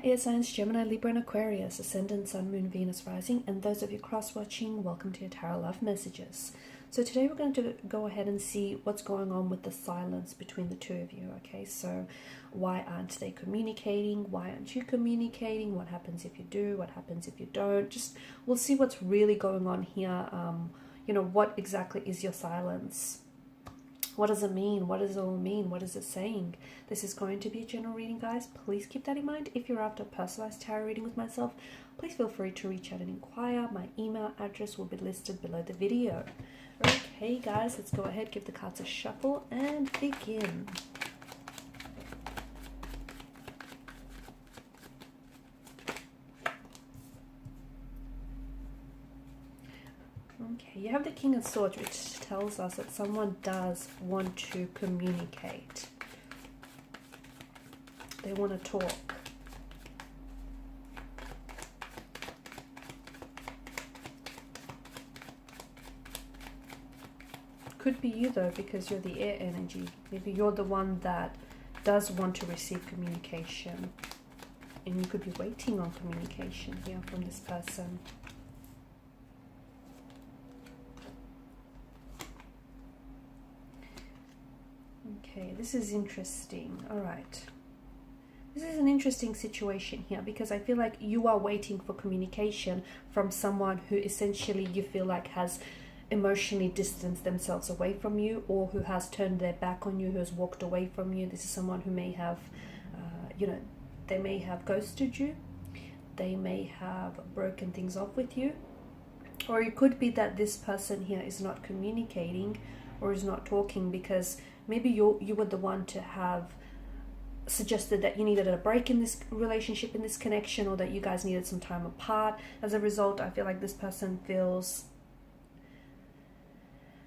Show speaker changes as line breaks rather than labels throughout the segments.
air signs Gemini, Libra and Aquarius, Ascendant, Sun, Moon, Venus, Rising, and those of you cross-watching, welcome to your Tarot Love Messages. So today we're going to go ahead and see what's going on with the silence between the two of you, okay? So why aren't they communicating? Why aren't you communicating? What happens if you do? What happens if you don't? Just, we'll see what's really going on here. What exactly is your silence? What does it mean? What does it all mean? What is it saying? This is going to be a general reading, guys. Please keep that in mind. If you're after a personalized tarot reading with myself, please feel free to reach out and inquire. My email address will be listed below the video. Okay, guys, let's go ahead, give the cards a shuffle, and begin. Okay, you have the King of Swords, which tells us that someone does want to communicate. They want to talk. Could be you though, because you're the air energy. Maybe you're the one that does want to receive communication. And you could be waiting on communication here from this person. Okay, this is interesting. All right. This is an interesting situation here because I feel like you are waiting for communication from someone who essentially you feel like has emotionally distanced themselves away from you, or who has turned their back on you, who has walked away from you. This is someone who may have, they may have ghosted you. They may have broken things off with you. Or it could be that this person here is not communicating or is not talking because maybe you were the one to have suggested that you needed a break in this relationship, in this connection, or that you guys needed some time apart. As a result, I feel like this person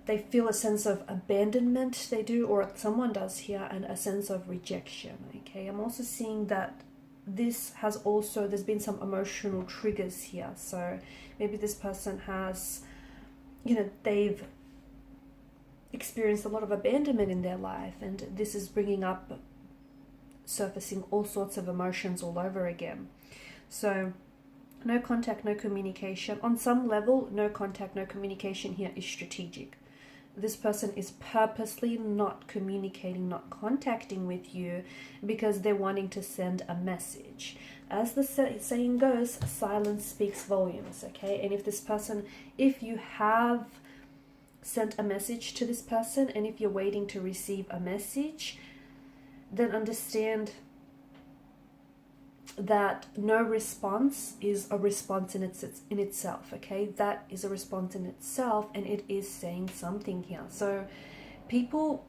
they feel a sense of abandonment, they do, or someone does here, and a sense of rejection, okay? I'm also seeing that there's been some emotional triggers here. So maybe this person has, they've experienced a lot of abandonment in their life, and this is surfacing all sorts of emotions all over again. So no contact, no communication. On some level, no contact, no communication here is strategic. This person is purposely not communicating, not contacting with you because they're wanting to send a message. As the saying goes, silence speaks volumes, okay? And if you have sent a message to this person, and if you're waiting to receive a message, then understand that no response is a response in itself, okay? That is a response in itself, and it is saying something here. So people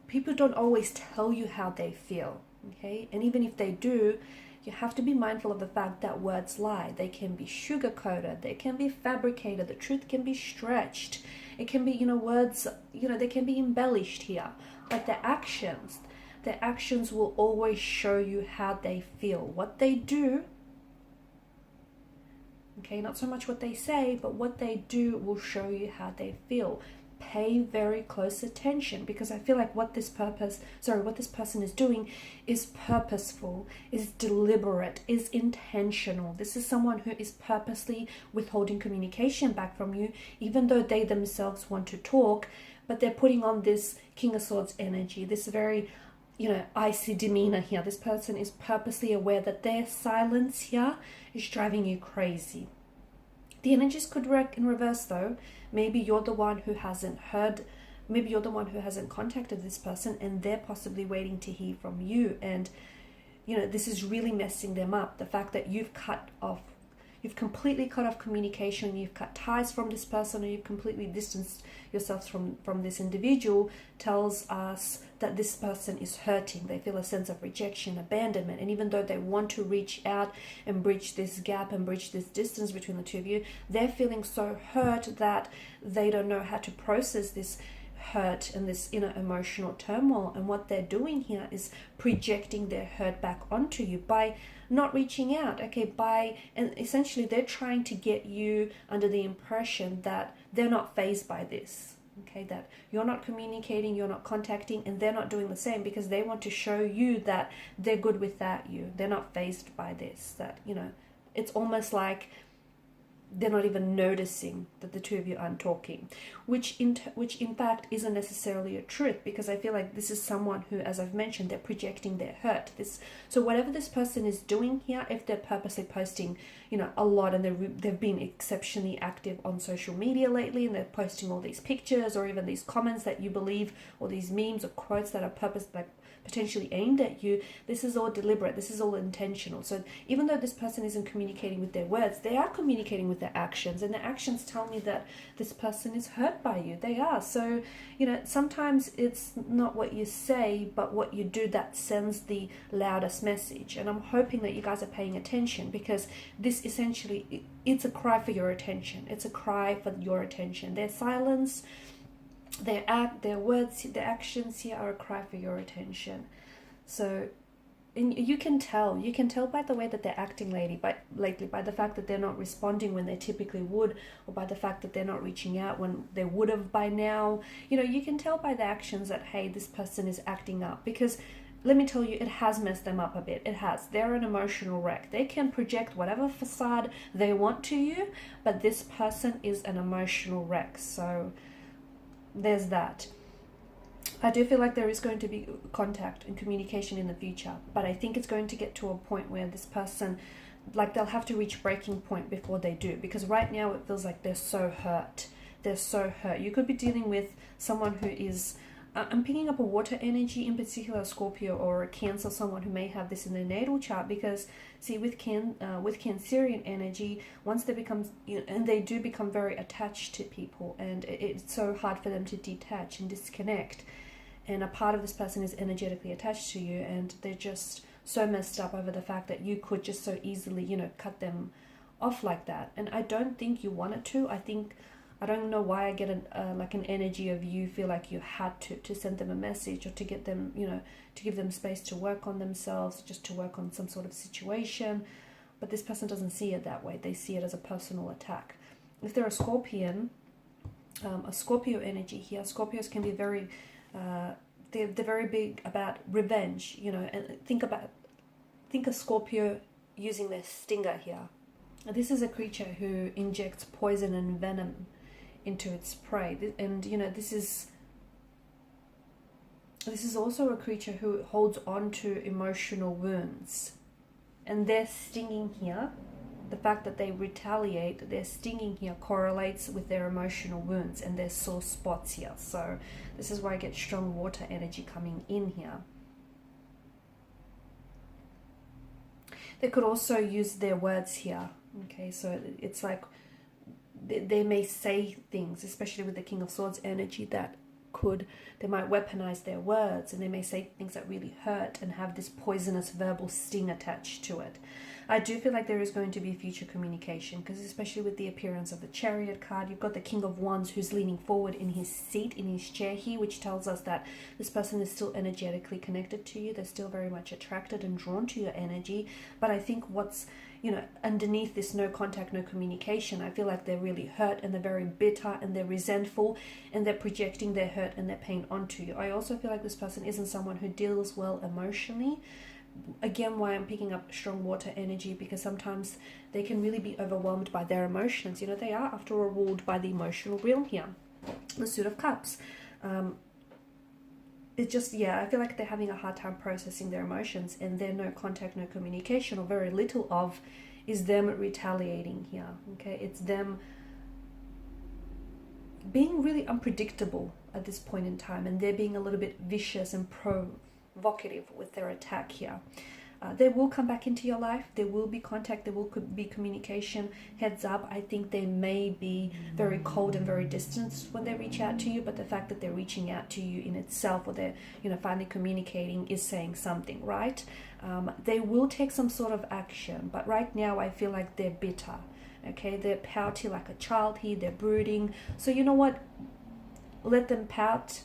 don't always tell you how they feel, okay? And even if they do, you have to be mindful of the fact that words lie. They can be sugar-coated, they can be fabricated, the truth can be stretched. It can be, words, they can be embellished here. Like their actions will always show you how they feel. What they do, okay, not so much what they say, but what they do will show you how they feel. Pay very close attention, because I feel like what this person is doing is purposeful, is deliberate, is intentional. This is someone who is purposely withholding communication back from you, even though they themselves want to talk, but they're putting on this King of Swords energy, this very icy demeanor here. This person is purposely aware that their silence here is driving you crazy. The energies could work in reverse though. Maybe you're the one who hasn't contacted this person, and they're possibly waiting to hear from you. And this is really messing them up. The fact that you've completely cut off communication, you've cut ties from this person, or you've completely distanced yourself from this individual, tells us that this person is hurting. They feel a sense of rejection, abandonment, and even though they want to reach out and bridge this gap and bridge this distance between the two of you, they're feeling so hurt that they don't know how to process this hurt and this inner emotional turmoil. And what they're doing here is projecting their hurt back onto you by not reaching out, okay? And essentially they're trying to get you under the impression that they're not fazed by this, Okay, that you're not communicating, you're not contacting, and they're not doing the same because they want to show you that they're good without you. They're not fazed by this. That, you know, it's almost like they're not even noticing that the two of you aren't talking, which in fact isn't necessarily a truth, because I feel like this is someone who, as I've mentioned, they're projecting their hurt. So whatever this person is doing here, if they're purposely posting, you know, a lot, and they've been exceptionally active on social media lately, and they're posting all these pictures or even these comments that you believe, or these memes or quotes that are potentially aimed at you, this is all deliberate, this is all intentional. So even though this person isn't communicating with their words, they are communicating with their actions, and their actions tell me that this person is hurt by you. They are. So, you know, sometimes it's not what you say, but what you do that sends the loudest message. And I'm hoping that you guys are paying attention, because this essentially, it's a cry for your attention. It's a cry for your attention. Their silence, their words, their actions here are a cry for your attention. So, and you can tell by the way that they're acting lately, by the fact that they're not responding when they typically would, or by the fact that they're not reaching out when they would have by now. You know, you can tell by the actions that, hey, this person is acting up, because let me tell you, it has messed them up a bit. It has. They're an emotional wreck. They can project whatever facade they want to you, but this person is an emotional wreck. So there's that. I do feel like there is going to be contact and communication in the future, but I think it's going to get to a point where this person, like, they'll have to reach breaking point before they do, because right now it feels like they're so hurt. They're so hurt. You could be dealing with someone who is, I'm picking up a water energy, in particular Scorpio or a Cancer, someone who may have this in their natal chart, because see, with Cancerian energy, once they become, and they do become very attached to people, and it's so hard for them to detach and disconnect, and a part of this person is energetically attached to you, and they're just so messed up over the fact that you could just so easily, you know, cut them off like that. And I don't think you wanted to. I don't know why I get an energy of you feel like you had to send them a message, or to get them, you know, to give them space to work on themselves, just to work on some sort of situation. But this person doesn't see it that way. They see it as a personal attack. If they're a Scorpion, a Scorpio energy here, Scorpios can be very, they're very big about revenge, you know, and think of Scorpio using their stinger here. This is a creature who injects poison and venom into its prey, and you know, this is also a creature who holds on to emotional wounds, and their stinging here, the fact that they retaliate, their stinging here correlates with their emotional wounds and their sore spots here. So this is why I get strong water energy coming in here. They could also use their words here. Okay, so it's like they may say things, especially with the King of Swords energy, that they might weaponize their words, and they may say things that really hurt and have this poisonous verbal sting attached to it. I do feel like there is going to be future communication, because especially with the appearance of the Chariot card, you've got the King of Wands who's leaning forward in his seat, in his chair here, which tells us that this person is still energetically connected to you. They're still very much attracted and drawn to your energy. But I think what's, you know, underneath this no contact, no communication, I feel like they're really hurt, and they're very bitter, and they're resentful, and they're projecting their hurt and their pain onto you. I also feel like this person isn't someone who deals well emotionally. Again, why I'm picking up strong water energy, because sometimes they can really be overwhelmed by their emotions. You know, they are, after all, ruled by the emotional realm here. The Suit of Cups. It's just, yeah, I feel like they're having a hard time processing their emotions, and their no contact, no communication, or very little of, is them retaliating here. Okay, it's them being really unpredictable at this point in time, and they're being a little bit vicious and provocative with their attack here. They will come back into your life. There will be contact. There will be communication. Heads up, I think they may be very cold and very distant when they reach out to you, but the fact that they're reaching out to you in itself, or they're, you know, finally communicating, is saying something, right? They will take some sort of action, but right now I feel like they're bitter. Okay, they're pouty like a child here. They're brooding. So you know what? Let them pout.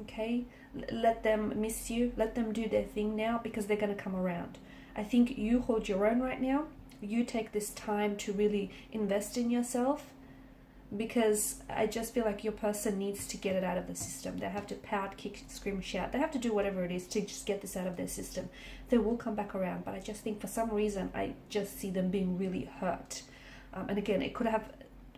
Okay, let them miss you, let them do their thing now, because they're going to come around. I think you hold your own right now. You take this time to really invest in yourself, because I just feel like your person needs to get it out of the system. They have to pout, kick, scream, shout. They have to do whatever it is to just get this out of their system. They will come back around, but I just think for some reason I just see them being really hurt. And again, it could have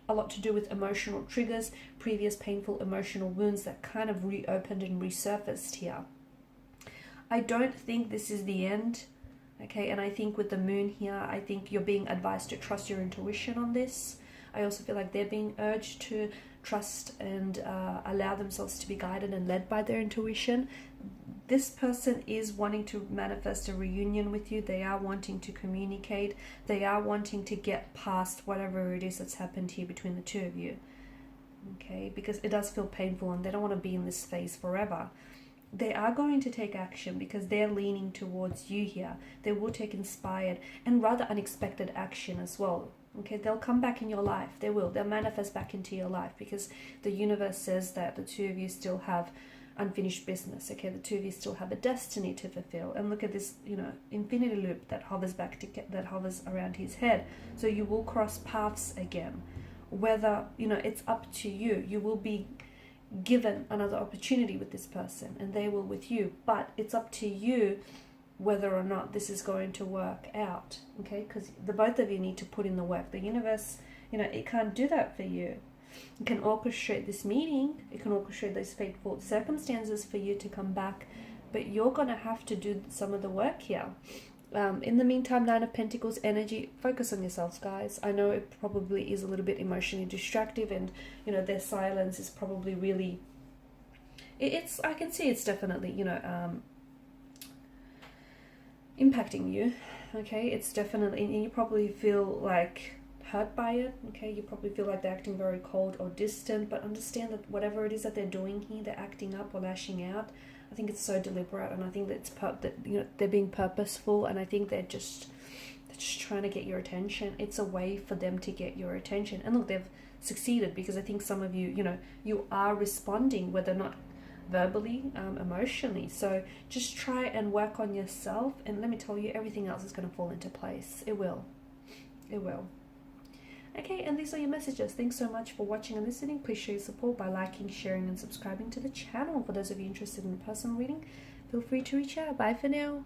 a lot to do with emotional triggers, previous painful emotional wounds that kind of reopened and resurfaced here. I don't think this is the end. Okay, and I think with the moon here, I think you're being advised to trust your intuition on this. I also feel like they're being urged to trust and allow themselves to be guided and led by their intuition. This person is wanting to manifest a reunion with you. They are wanting to communicate. They are wanting to get past whatever it is that's happened here between the two of you. Okay, because it does feel painful and they don't want to be in this phase forever. They are going to take action because they're leaning towards you here. They will take inspired and rather unexpected action as well. Okay, they'll come back in your life. They will. They'll manifest back into your life because the universe says that the two of you still have unfinished business. Okay, the two of you still have a destiny to fulfill. And look at this, you know, infinity loop that hovers back to that hovers around his head. So you will cross paths again. Whether, you know, it's up to you. You will be given another opportunity with this person and they will with you, but it's up to you whether or not this is going to work out. Okay, because the both of you need to put in the work. The universe, you know, it can't do that for you. It can orchestrate this meeting, it can orchestrate those fateful circumstances for you to come back, but you're gonna have to do some of the work here. In the meantime, Nine of Pentacles energy, focus on yourselves, guys. I know it probably is a little bit emotionally distractive and, you know, their silence is probably really, I can see it's definitely, you know, impacting you. Okay, it's definitely, and you probably feel like hurt by it. Okay, you probably feel like they're acting very cold or distant, but understand that whatever it is that they're doing here, they're acting up or lashing out, I think it's so deliberate, and I think that it's that, you know, they're being purposeful, and I think they're just trying to get your attention. It's a way for them to get your attention. And look, they've succeeded because I think some of you, you know, you are responding, whether or not verbally, emotionally. So just try and work on yourself, and let me tell you, everything else is going to fall into place. It will. It will. Okay, and these are your messages. Thanks so much for watching and listening. Please show your support by liking, sharing, and subscribing to the channel. For those of you interested in a personal reading, feel free to reach out. Bye for now.